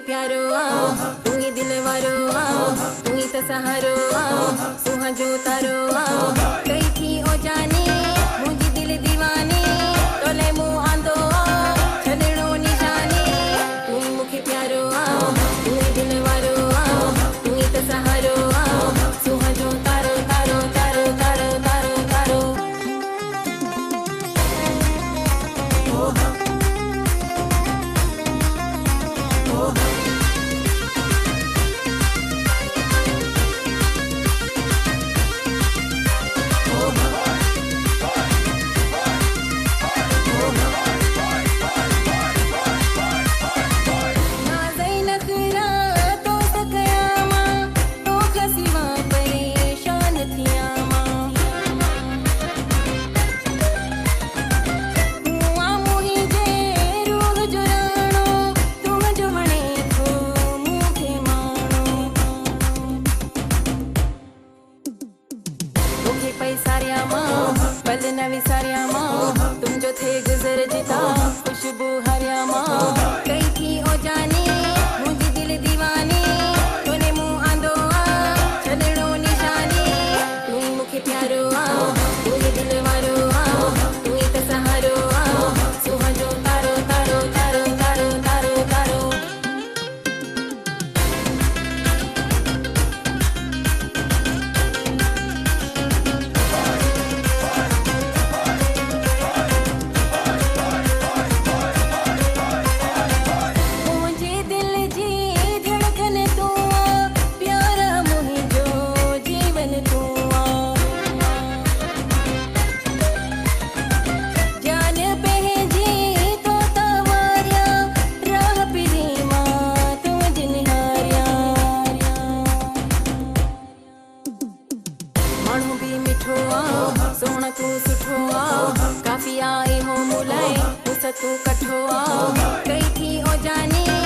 प्यारो तू ही दिल वारो तू ही त सहारो सुहा जो तारो कई थी ओ जाने मुझी दिल दीवानी तोले मुंह आंदो छदणो निशानी तू ही मुखे प्यारो तू ही दिल वारो तू ही त सहारो सुहा जो तारो तारो तारो तारो तारो तारो पल न विसारिया माँ तुम जो थे गुजर जिता खुशबू हरिया माँ कई थी ओ जाने मुझी दिल दीवानी तूने मुंह आंदो छदणो निशानी तू ही मुखे प्यारो तू ही दिल वारो तू ही त सहारो सुहा जो तारो तारो तारो तारो तारो तारो सोना तू सुठो काफी आई हो मुलाए तू कठो कई थी ओ जाने